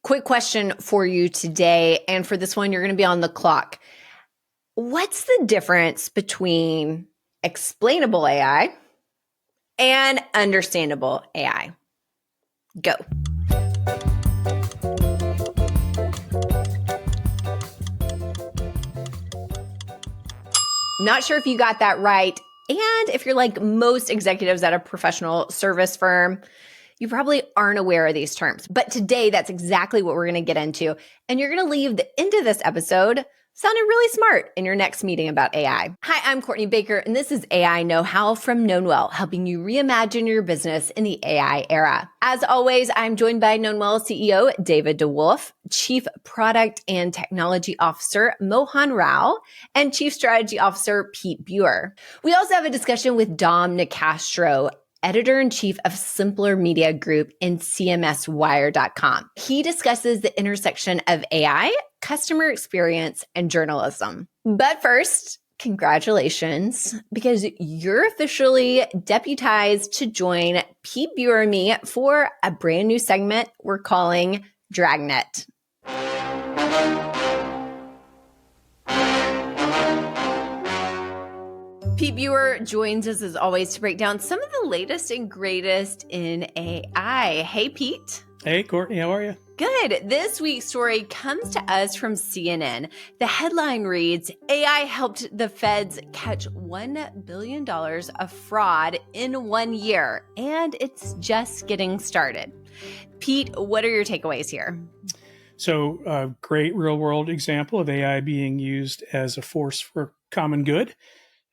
Quick question for you today. And for this one, you're going to be on the clock. What's the difference between explainable AI and understandable AI? Go. Not sure if you got that right. And if you're like most executives at a professional service firm, you probably aren't aware of these terms. But today, that's exactly what we're going to get into. And you're going to leave the end of this episode sounding really smart in your next meeting about AI. Hi, I'm Courtney Baker, and this is AI Know-How from Knownwell, helping you reimagine your business in the AI era. As always, I'm joined by Knownwell CEO David DeWolf, Chief Product and Technology Officer Mohan Rao, and Chief Strategy Officer Pete Buer. We also have a discussion with Dom Nicastro, Editor-in-Chief of Simpler Media Group in CMSWire.com. He discusses the intersection of AI, customer experience, and journalism. But first, congratulations, because you're officially deputized to join Pete Buer and me for a brand new segment we're calling Dragnet. Pete Buer joins us as always to break down some of the latest and greatest in AI. Hey, Pete. Hey, Courtney, how are you? Good. This week's story comes to us from CNN. The headline reads, AI helped the feds catch $1 billion of fraud in 1 year, and it's just getting started. Pete, what are your takeaways here? So a great real-world example of AI being used as a force for common good.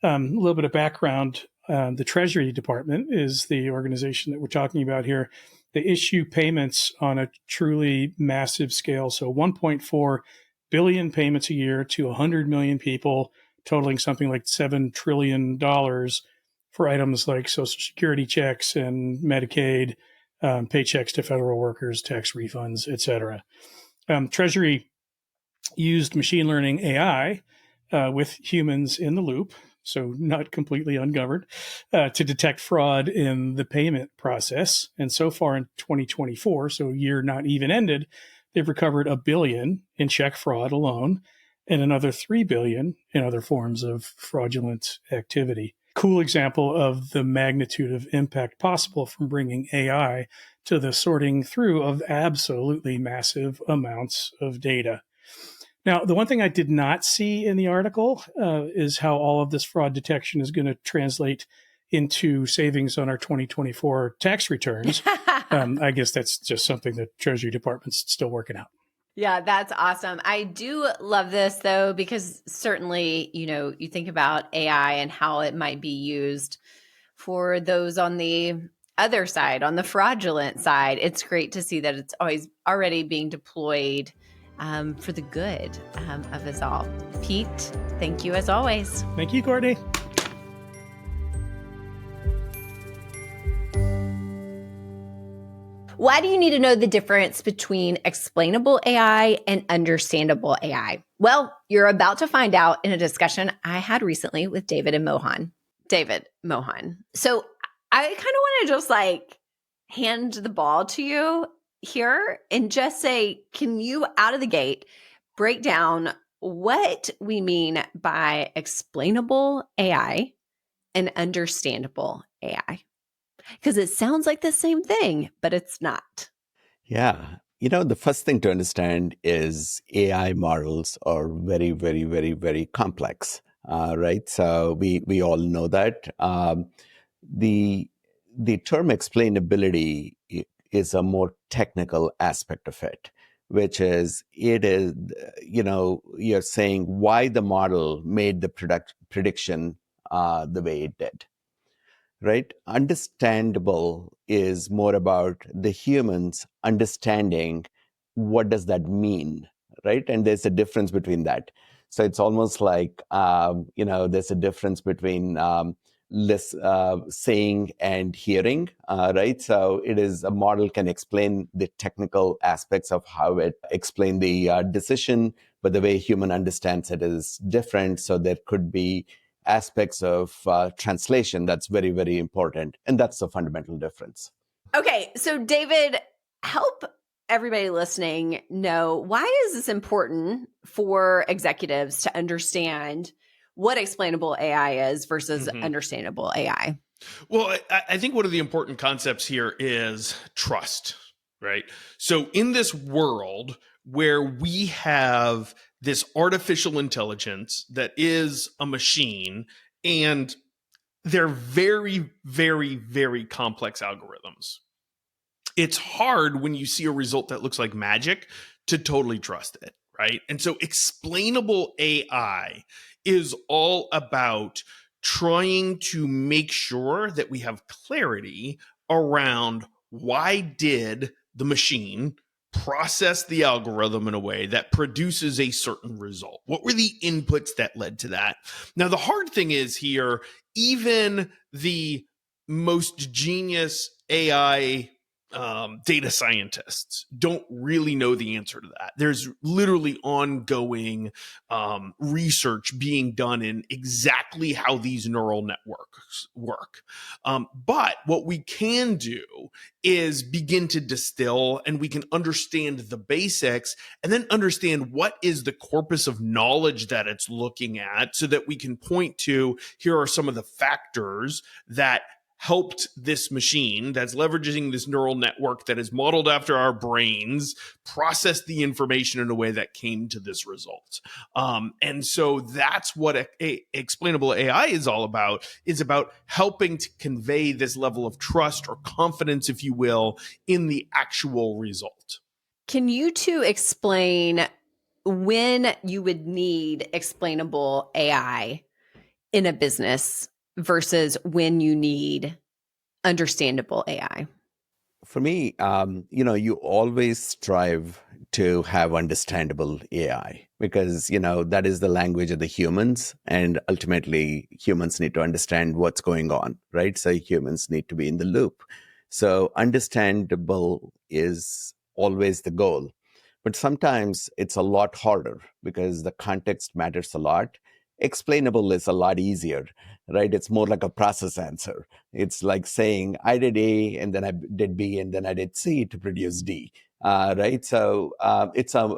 A little bit of background. The Treasury Department is the organization that we're talking about here. They issue payments on a truly massive scale. So 1.4 billion payments a year to 100 million people, totaling something like $7 trillion for items like Social Security checks and Medicaid, paychecks to federal workers, tax refunds, et cetera. Treasury used machine learning AI with humans in the loop, so not completely ungoverned, to detect fraud in the payment process. And so far in 2024, so a year not even ended, they've recovered $1 billion in check fraud alone and another $3 billion in other forms of fraudulent activity. Cool example of the magnitude of impact possible from bringing AI to the sorting through of absolutely massive amounts of data. Now, the one thing I did not see in the article is how all of this fraud detection is going to translate into savings on our 2024 tax returns. I guess that's just something the Treasury Department's still working out. Yeah, that's awesome. I do love this, though, because certainly, you think about AI and how it might be used for those on the other side, on the fraudulent side. It's great to see that it's always already being deployed for the good of us all. Pete, thank you as always. Thank you, Courtney. Why do you need to know the difference between explainable AI and understandable AI? Well, you're about to find out in a discussion I had recently with David and Mohan. David, Mohan. So I kind of want to just hand the ball to you here and just say, can you out of the gate break down what we mean by explainable AI and understandable AI? Because it sounds like the same thing, but it's not. Yeah. The first thing to understand is AI models are very, very, very, very complex, right? So we all know that. The term explainability is a more technical aspect of it, which is, you're saying why the model made the prediction the way it did, right? Understandable is more about the humans understanding what does that mean, right? And there's a difference between that. So it's almost like, there's a difference between saying and hearing, right? So it is a model can explain the technical aspects of how it explained the decision, but the way human understands it is different. So there could be aspects of translation that's very, very important. And that's the fundamental difference. Okay, so David, help everybody listening know, why is this important for executives to understand what explainable AI is versus understandable AI? Well, I think one of the important concepts here is trust, right? So in this world where we have this artificial intelligence that is a machine, and they're very, very, very complex algorithms, it's hard when you see a result that looks like magic to totally trust it, right? And so explainable AI is all about trying to make sure that we have clarity around why did the machine process the algorithm in a way that produces a certain result? What were the inputs that led to that? Now, the hard thing is here, even the most genius AI data scientists don't really know the answer to that. There's literally ongoing research being done in exactly how these neural networks work. But what we can do is begin to distill, and we can understand the basics and then understand what is the corpus of knowledge that it's looking at, so that we can point to, here are some of the factors that helped this machine that's leveraging this neural network that is modeled after our brains process the information in a way that came to this result. And so that's what explainable AI is all about, is about helping to convey this level of trust or confidence, if you will, in the actual result. Can you two explain when you would need explainable AI in a business versus when you need understandable AI? For me, you always strive to have understandable AI because, that is the language of the humans. And ultimately, humans need to understand what's going on, right? So humans need to be in the loop. So understandable is always the goal. But sometimes it's a lot harder because the context matters a lot. Explainable is a lot easier, right? It's more like a process answer. It's like saying I did A and then I did B and then I did C to produce D, right? So it's a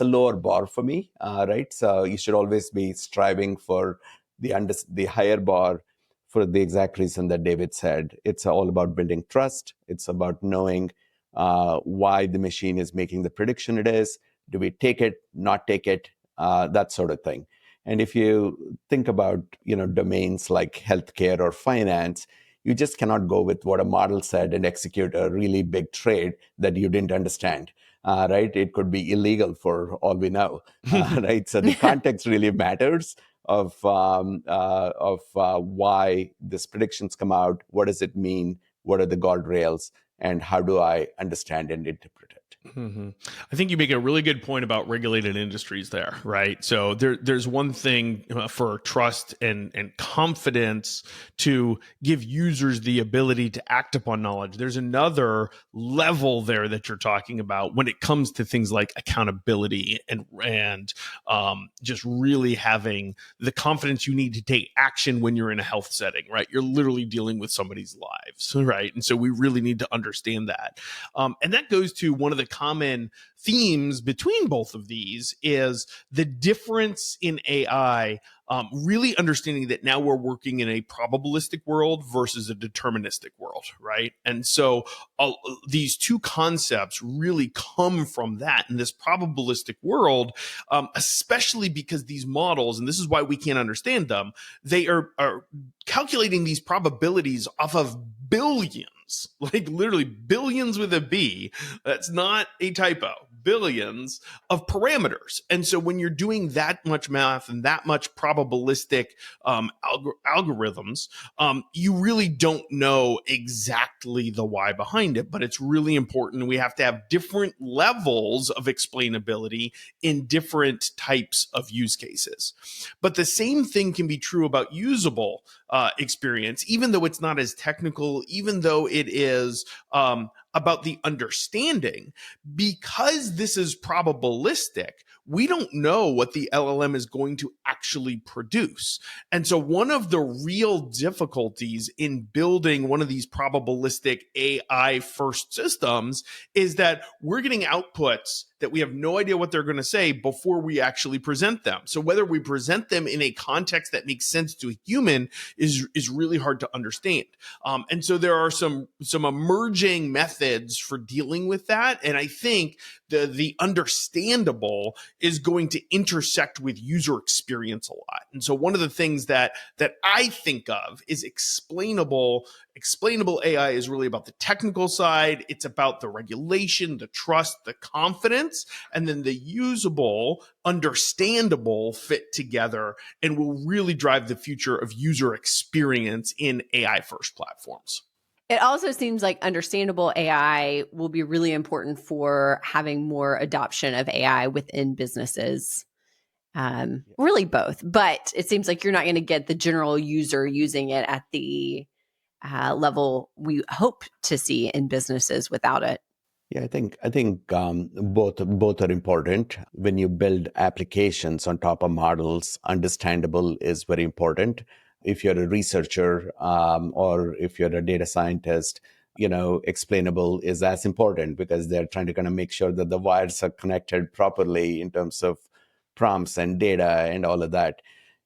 lower bar for me, right? So you should always be striving for the higher bar for the exact reason that David said. It's all about building trust. It's about knowing why the machine is making the prediction it is. Do we take it, not take it, that sort of thing. And if you think about, domains like healthcare or finance, you just cannot go with what a model said and execute a really big trade that you didn't understand, right? It could be illegal for all we know, right? So the context really matters of why these predictions come out. What does it mean? What are the guardrails? And how do I understand and interpret it? I think you make a really good point about regulated industries there, right? So there's one thing for trust and confidence to give users the ability to act upon knowledge. There's another level there that you're talking about when it comes to things like accountability and just really having the confidence you need to take action when you're in a health setting, right? You're literally dealing with somebody's lives, right? And so we really need to understand that. And that goes to one of the common themes between both of these is the difference in AI, really understanding that now we're working in a probabilistic world versus a deterministic world, right? And so these two concepts really come from that in this probabilistic world, especially because these models, and this is why we can't understand them, they are calculating these probabilities off of billions, like literally billions with a B. That's not a typo. Billions of parameters. And so when you're doing that much math and that much probabilistic algorithms, you really don't know exactly the why behind it, but it's really important. We have to have different levels of explainability in different types of use cases. But the same thing can be true about usable experience, even though it's not as technical, even though it is about the understanding. Because this is probabilistic, we don't know what the LLM is going to actually produce. And so one of the real difficulties in building one of these probabilistic AI first systems is that we're getting outputs that we have no idea what they're going to say before we actually present them. So whether we present them in a context that makes sense to a human is really hard to understand. And so there are some emerging methods for dealing with that. And I think the understandable is going to intersect with user experience a lot. And so one of the things that I think of is explainable. Explainable AI is really about the technical side. It's about the regulation, the trust, the confidence, and then the usable, understandable fit together and will really drive the future of user experience in AI first platforms. It also seems like understandable AI will be really important for having more adoption of AI within businesses. Really both, but it seems like you're not going to get the general user using it at the level we hope to see in businesses without it. Yeah, I think both are important. When you build applications on top of models, understandable is very important. If you're a researcher or if you're a data scientist, explainable is as important because they're trying to kind of make sure that the wires are connected properly in terms of prompts and data and all of that.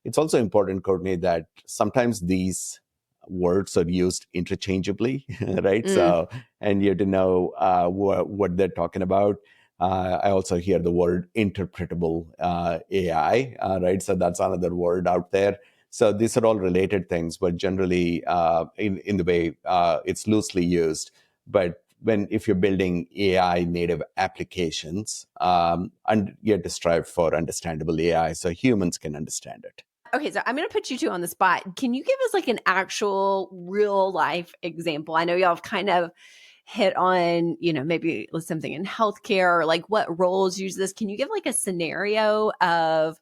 It's also important, Courtney, that sometimes these words are used interchangeably, right? So, and you have to know what they're talking about. I also hear the word interpretable AI, right? So that's another word out there. So these are all related things, but generally in the way it's loosely used. But if you're building AI native applications, and you have to strive for understandable AI so humans can understand it. Okay, so I'm going to put you two on the spot. Can you give us like an actual real life example? I know y'all have kind of hit on, maybe something in healthcare or like what roles use this. Can you give like a scenario of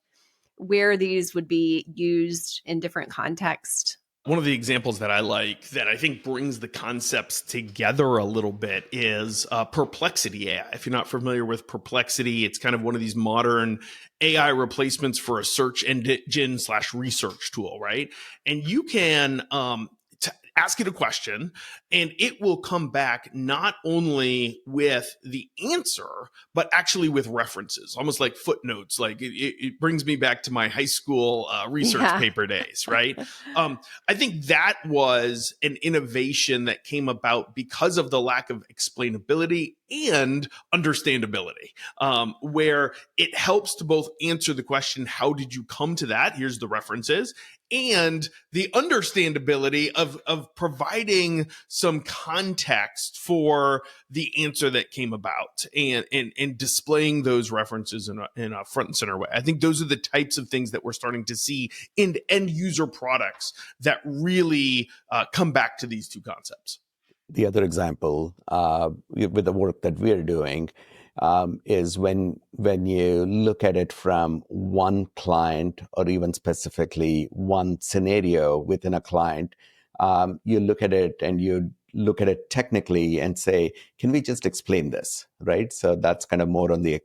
where these would be used in different contexts? One of the examples that I like that I think brings the concepts together a little bit is Perplexity AI. If you're not familiar with Perplexity, it's kind of one of these modern AI replacements for a search engine / research tool, right? And you can ask it a question and it will come back not only with the answer, but actually with references, almost like footnotes. Like it brings me back to my high school research paper days, right? I think that was an innovation that came about because of the lack of explainability and understandability, where it helps to both answer the question, how did you come to that? Here's the references. And the understandability of providing some context for the answer that came about and displaying those references in a front and center way. I think those are the types of things that we're starting to see in end user products that really come back to these two concepts. The other example with the work that we're doing is when you look at it from one client or even specifically one scenario within a client, you look at it and you look at it technically and say, can we just explain this, right? So that's kind of more on the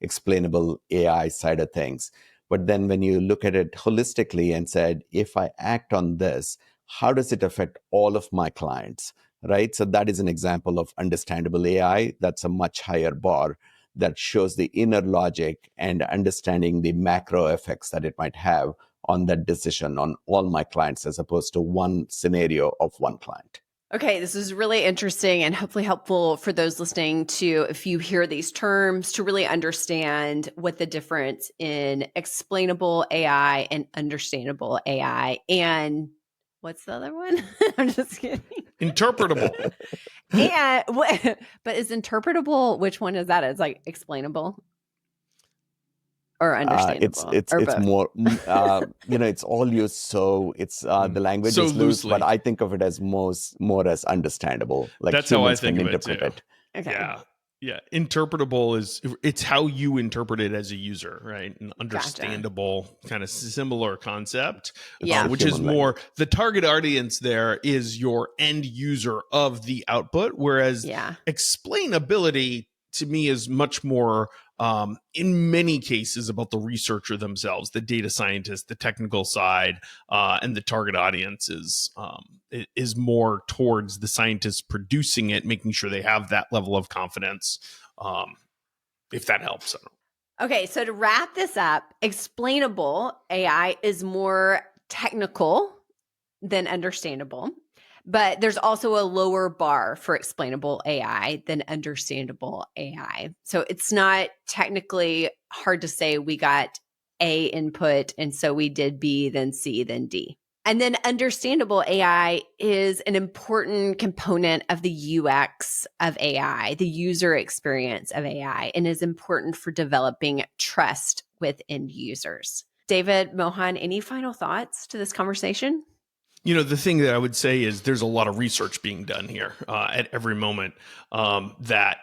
explainable AI side of things. But then when you look at it holistically and said, if I act on this, how does it affect all of my clients? Right. So that is an example of understandable AI. That's a much higher bar that shows the inner logic and understanding the macro effects that it might have on that decision on all my clients, as opposed to one scenario of one client. Okay, this is really interesting and hopefully helpful for those listening to, if you hear these terms, to really understand what the difference in explainable AI and understandable AI and what's the other one? I'm just kidding. Interpretable. And but is interpretable, which one is that? It's like explainable or understandable? It's both? more, it's all used. So it's the language so is loose, loosely. but I think of it as more as understandable. Like that's how I humans think can of interpret it too. Okay. Yeah. Interpretable it's how you interpret it as a user, right? And understandable, kind of similar concept, which is more the target audience there is your end user of the output. Whereas explainability to me is much more in many cases about the researcher themselves, the data scientist, the technical side, and the target audience is more towards the scientists producing it, making sure they have that level of confidence. If that helps. Okay, so to wrap this up, explainable AI is more technical than understandable, but there's also a lower bar for explainable AI than understandable AI. So it's not technically hard to say we got A input, and so we did B, then C, then D. And then understandable AI is an important component of the UX of AI, the user experience of AI, and is important for developing trust with end users. David, Mohan, any final thoughts to this conversation? The thing that I would say is there's a lot of research being done here at every moment that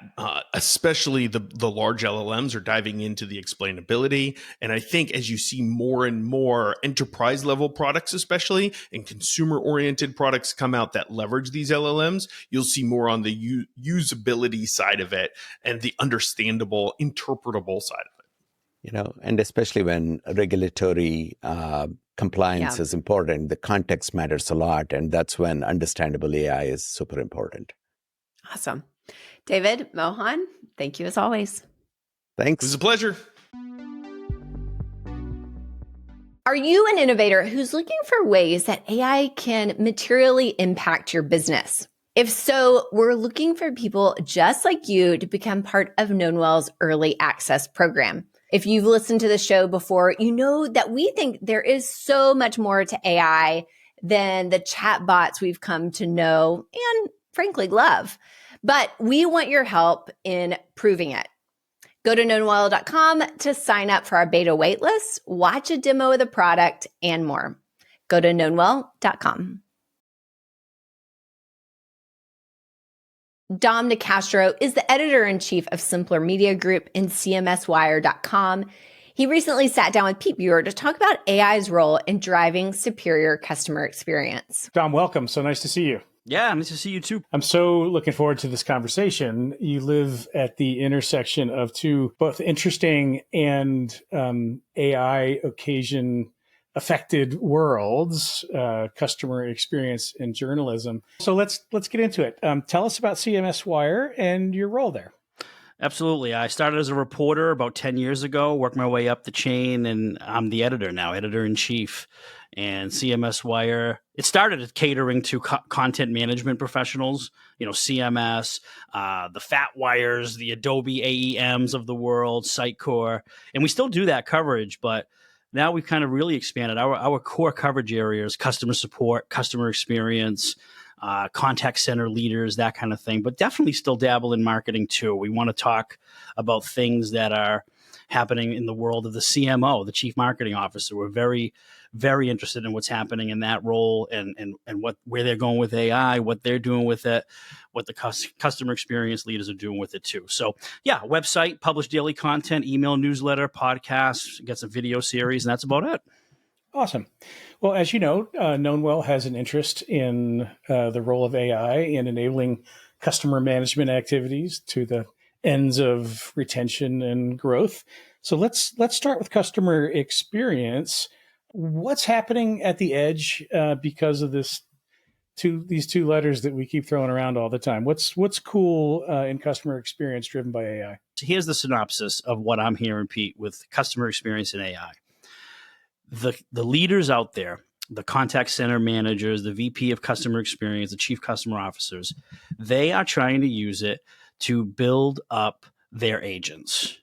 especially the large LLMs are diving into the explainability. And I think as you see more and more enterprise level products, especially, and consumer oriented products come out that leverage these LLMs, you'll see more on the usability side of it and the understandable, interpretable side of it. And especially when regulatory compliance is important, the context matters a lot. And that's when understandable AI is super important. Awesome. David, Mohan, thank you as always. Thanks. It was a pleasure. Are you an innovator who's looking for ways that AI can materially impact your business? If so, we're looking for people just like you to become part of Knownwell's early access program. If you've listened to the show before, you know that we think there is so much more to AI than the chatbots we've come to know and frankly love. But we want your help in proving it. Go to knownwell.com to sign up for our beta waitlist, watch a demo of the product, and more. Go to knownwell.com. Dom Nicastro is the editor-in-chief of Simpler Media Group and CMSWire.com. He recently sat down with Pete Buer to talk about AI's role in driving superior customer experience. Dom, welcome. So nice to see you. Yeah, nice to see you too. I'm so looking forward to this conversation. You live at the intersection of two both interesting and AI occasion affected worlds, customer experience and journalism. So let's get into it. Tell us about CMSWire and your role there. Absolutely. I started as a reporter about 10 years ago, worked my way up the chain, and I'm the editor now, editor-in-chief. And CMSWire, it started as catering to content management professionals, CMS, the FatWires, the Adobe AEMs of the world, Sitecore. And we still do that coverage, but now we've kind of really expanded. Our core coverage areas: customer support, customer experience, contact center leaders, that kind of thing, but definitely still dabble in marketing too. We want to talk about things that are happening in the world of the CMO, the chief marketing officer. We're very, very interested in what's happening in that role and where they're going with AI, what they're doing with it, what the customer experience leaders are doing with it too. So yeah, website, publish daily content, email newsletter, podcasts, get some video series, and that's about it. Awesome. Well, as you know, Knownwell has an interest in the role of AI in enabling customer management activities to the ends of retention and growth. So let's start with customer experience. What's happening at the edge because of these two letters that we keep throwing around all the time? What's cool in customer experience driven by AI? So here's the synopsis of what I'm hearing, Pete, with customer experience and AI. The leaders out there, the contact center managers, the VP of customer experience, the chief customer officers, they are trying to use it to build up their agents.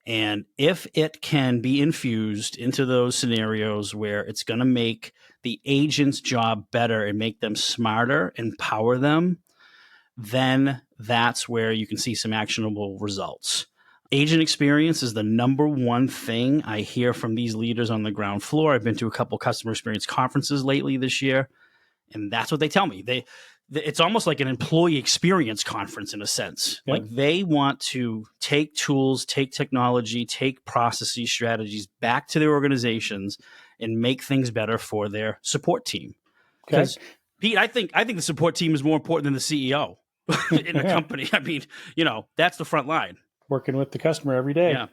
And if it can be infused into those scenarios where it's going to make the agent's job better and make them smarter, empower them, then that's where you can see some actionable results. Agent experience is the number one thing I hear from these leaders on the ground floor. I've been to a couple customer experience conferences lately this year, and that's what they tell me. It's almost like an employee experience conference in a sense. Yep. Like they want to take tools, take technology, take processes, strategies back to their organizations and make things better for their support team. Because Pete, I think the support team is more important than the CEO in a company. I mean, that's the front line. working with the customer every day. Yeah.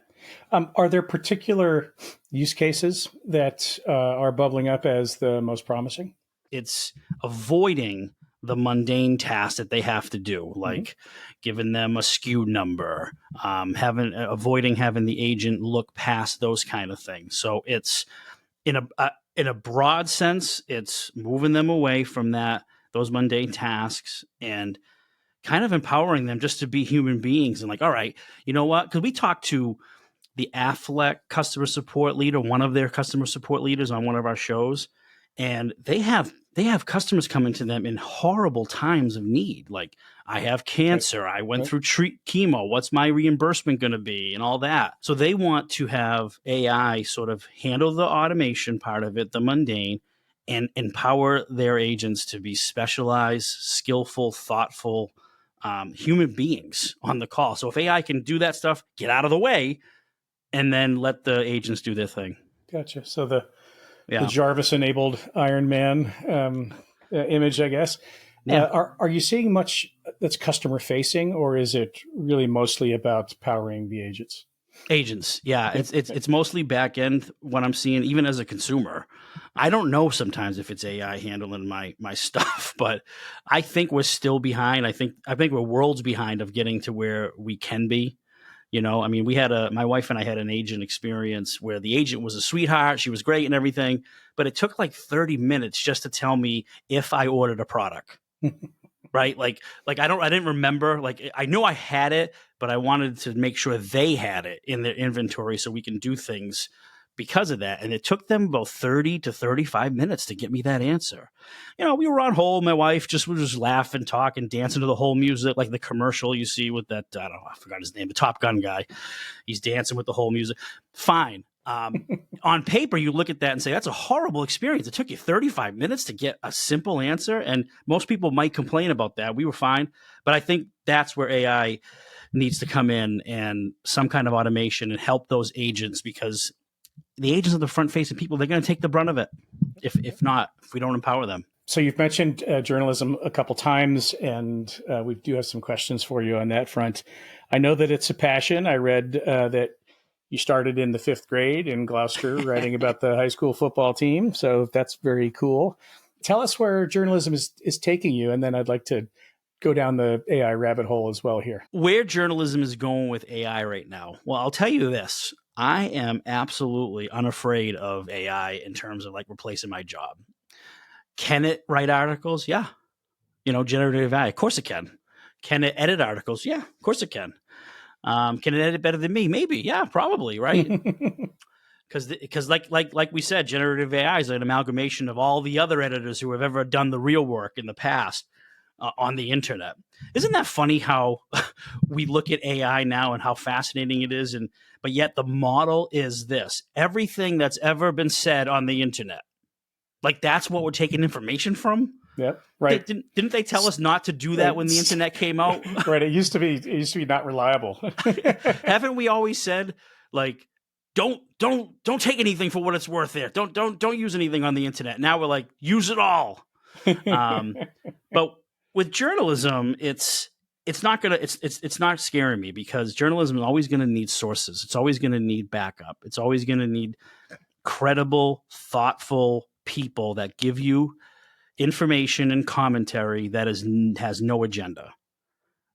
Are there particular use cases that are bubbling up as the most promising? It's avoiding the mundane tasks that they have to do, like giving them a SKU number, avoiding having the agent look past those kind of things. So it's in a broad sense, it's moving them away from those mundane tasks and kind of empowering them just to be human beings and like, all right, you know what? Because we talked to the Affleck customer support leader, one of their customer support leaders on one of our shows, and they have customers coming to them in horrible times of need. Like, I have cancer, I went through chemo, what's my reimbursement going to be, and all that. So they want to have AI sort of handle the automation part of it, the mundane, and empower their agents to be specialized, skillful, thoughtful human beings on the call. So if AI can do that stuff, get out of the way, and then let the agents do their thing. Gotcha. So the Jarvis-enabled Iron Man image, I guess. Yeah. Are you seeing much that's customer-facing, or is it really mostly about powering the agents? Agents, yeah. It's mostly back end. What I'm seeing, even as a consumer, I don't know sometimes if it's AI handling my stuff, but I think we're still behind. I think we're worlds behind of getting to where we can be. You know, I mean, my wife and I had an agent experience where the agent was a sweetheart. She was great and everything, but it took like 30 minutes just to tell me if I ordered a product, right? Like I didn't remember, like I knew I had it, but I wanted to make sure they had it in their inventory so we can do things because of that. And it took them about 30 to 35 minutes to get me that answer. You know, we were on hold. My wife was just laughing, talking, dancing to the whole music, like the commercial you see with that, I don't know, I forgot his name, the Top Gun guy. He's dancing with the whole music. Fine. On paper, you look at that and say, that's a horrible experience. It took you 35 minutes to get a simple answer. And most people might complain about that. We were fine. But I think that's where AI needs to come in and some kind of automation and help those agents, because the agents are the front-facing people. They're going to take the brunt of it if we don't empower them. So you've mentioned journalism a couple times, and we do have some questions for you on that front. I know that it's a passion. I read that you started in the 5th grade in Gloucester writing about the high school football team. So that's very cool. Tell us where journalism is taking you, and then I'd like to go down the AI rabbit hole as well here. Where journalism is going with AI right now? Well, I'll tell you this. I am absolutely unafraid of AI in terms of like replacing my job. Can it write articles? Yeah. You know, generative AI, of course it can. Can it edit articles? Yeah, of course it can. Can it edit better than me? Maybe. Yeah, probably. Right. Because like we said, generative AI is an amalgamation of all the other editors who have ever done the real work in the past on the internet. Isn't that funny how we look at AI now and how fascinating it is? But yet the model is this: everything that's ever been said on the internet. Like, that's what we're taking information from. Yep. Right. Didn't they tell us not to do that when the internet came out? Right. It used to be not reliable. Haven't we always said, like, don't take anything for what it's worth there. Don't use anything on the internet. Now we're like, use it all. But with journalism, it's not scaring me, because journalism is always going to need sources. It's always going to need backup. It's always going to need credible, thoughtful people that give you information and commentary that has no agenda.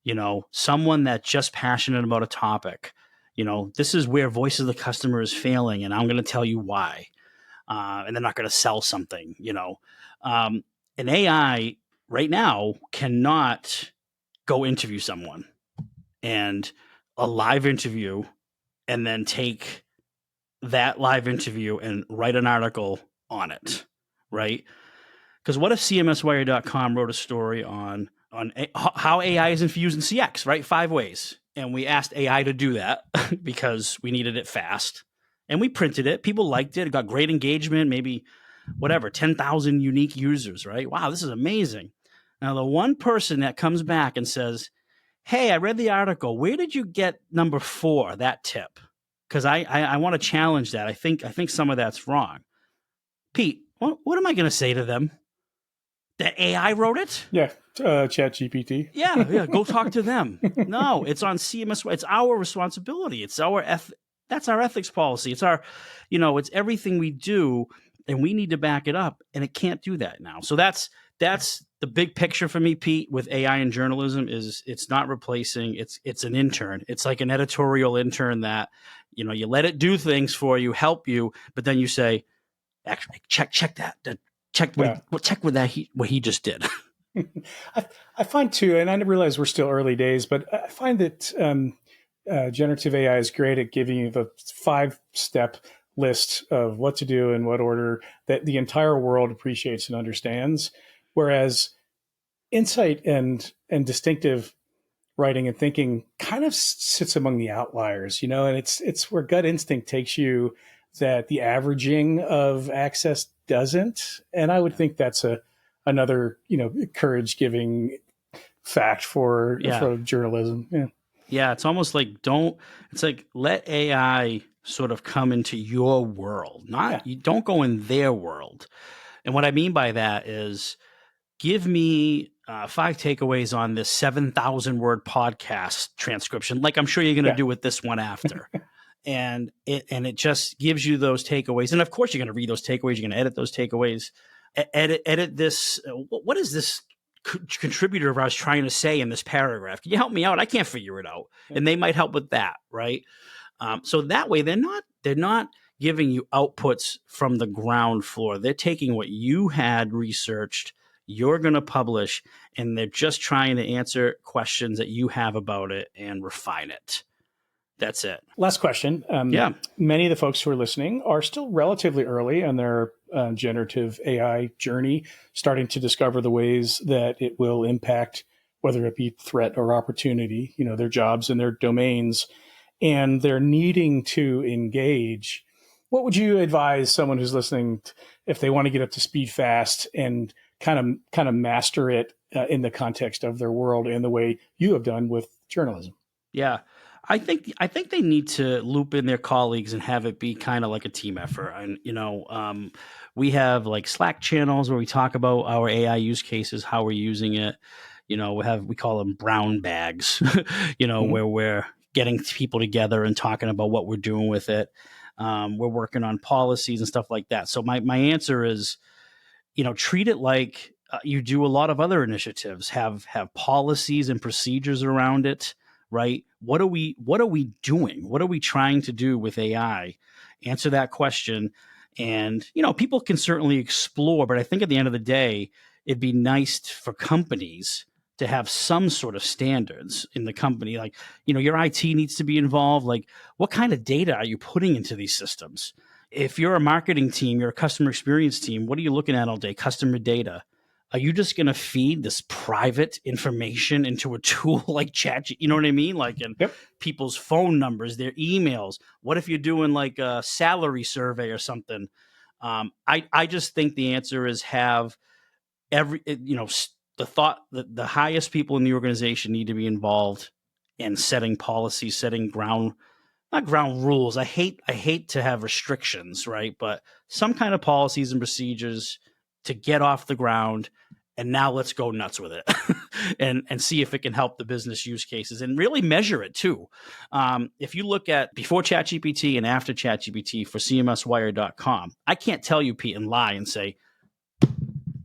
You know, someone that's just passionate about a topic. You know, this is where voice of the customer is failing, and I'm going to tell you why. And they're not going to sell something. You know, an AI right now cannot go interview someone and a live interview and then take that live interview and write an article on it, right? Because what if CMSWire.com wrote a story on how AI is infused in CX, right? 5 ways. And we asked AI to do that because we needed it fast. And we printed it. People liked it. It got great engagement, maybe 10,000 unique users, right? Wow, this is amazing. Now, the one person that comes back and says, hey, I read the article. Where did you get number 4, that tip? Because I want to challenge that. I think some of that's wrong. Pete, what am I going to say to them? That AI wrote it? Yeah. ChatGPT. Yeah, go talk to them. No, it's on CMSWire. It's our responsibility. It's our that's our ethics policy. It's our, it's everything we do, and we need to back it up, and it can't do that now. So that's the big picture for me, Pete, with AI in journalism. Is it's not replacing, it's an intern. It's like an editorial intern that, you let it do things for you, help you, but then you say, actually, check that. Check with that what he just did. I find too, and I realize we're still early days, but I find that generative AI is great at giving you the 5-step list of what to do in what order that the entire world appreciates and understands. Whereas insight and distinctive writing and thinking kind of sits among the outliers, and it's where gut instinct takes you that the averaging of access doesn't. And I would think that's another, courage giving fact for journalism. Yeah. Yeah. It's almost like let AI sort of come into your world, you don't go in their world. And what I mean by that is give me 5 takeaways on this 7,000 word podcast transcription, like I'm sure you're going to do with this one after. And it just gives you those takeaways. And of course, you're going to read those takeaways. You're going to edit those takeaways. Edit this. What is this contributor of ours trying to say in this paragraph? Can you help me out? I can't figure it out. And they might help with that, right? So that way, they're not giving you outputs from the ground floor. They're taking what you had researched, you're going to publish, and they're just trying to answer questions that you have about it and refine it. That's it. Last question. Many of the folks who are listening are still relatively early in their generative AI journey, starting to discover the ways that it will impact, whether it be threat or opportunity, their jobs and their domains, and they're needing to engage. What would you advise someone who's listening if they want to get up to speed fast and kind of master it in the context of their world and the way you have done with journalism? Yeah. I think they need to loop in their colleagues and have it be kind of like a team effort. And, we have like Slack channels where we talk about our AI use cases, how we're using it. We call them brown bags, where we're getting people together and talking about what we're doing with it. We're working on policies and stuff like that. So my answer is, treat it like you do a lot of other initiatives, have policies and procedures around it. Right? What are we doing? What are we trying to do with AI? Answer that question. And, people can certainly explore, but I think at the end of the day, it'd be nice for companies to have some sort of standards in the company. Like, your IT needs to be involved. Like, what kind of data are you putting into these systems? If you're a marketing team, you're a customer experience team, what are you looking at all day? Customer data. Are you just going to feed this private information into a tool like Chat? You know what I mean? Like people's phone numbers, their emails. What if you're doing like a salary survey or something? I just think the answer is have the thought that the highest people in the organization need to be involved in setting policies, setting not ground rules. I hate to have restrictions, right? But some kind of policies and procedures to get off the ground. And now let's go nuts with it and see if it can help the business use cases and really measure it too. If you look at before ChatGPT and after ChatGPT for CMSWire.com, I can't tell you, Pete, and lie and say,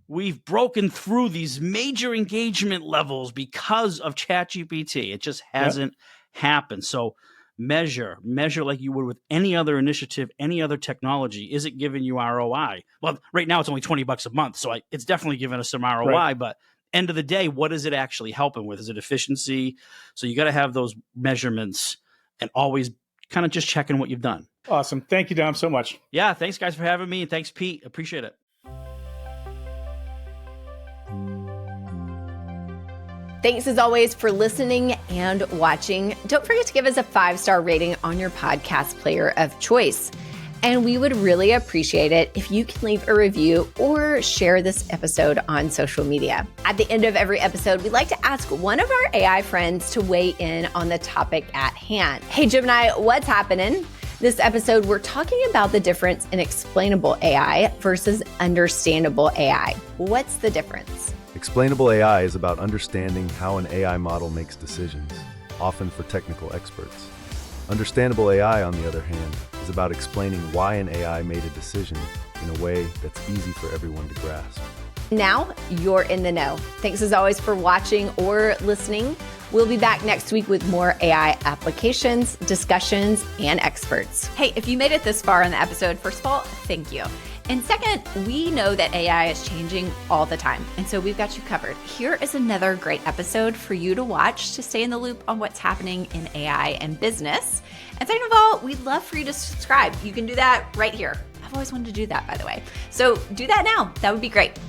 we've broken through these major engagement levels because of ChatGPT. It just hasn't happened. So measure like you would with any other initiative, any other technology. Is it giving you ROI? Well, right now it's only $20 a month. So it's definitely giving us some ROI, right. But end of the day, what is it actually helping with? Is it efficiency? So you got to have those measurements and always kind of just checking what you've done. Awesome. Thank you, Dom, so much. Yeah. Thanks guys for having me. And thanks, Pete. Appreciate it. Thanks as always for listening and watching. Don't forget to give us a 5-star rating on your podcast player of choice. And we would really appreciate it if you can leave a review or share this episode on social media. At the end of every episode, we'd like to ask one of our AI friends to weigh in on the topic at hand. Hey, Gemini, what's happening? This episode, we're talking about the difference in explainable AI versus understandable AI. What's the difference? Explainable AI is about understanding how an AI model makes decisions, often for technical experts. Understandable AI, on the other hand, is about explaining why an AI made a decision in a way that's easy for everyone to grasp. Now you're in the know. Thanks as always for watching or listening. We'll be back next week with more AI applications, discussions, and experts. Hey, if you made it this far in the episode, first of all, thank you. And second, we know that AI is changing all the time, and so we've got you covered. Here is another great episode for you to watch to stay in the loop on what's happening in AI and business. And second of all, we'd love for you to subscribe. You can do that right here. I've always wanted to do that, by the way. So do that now. That would be great.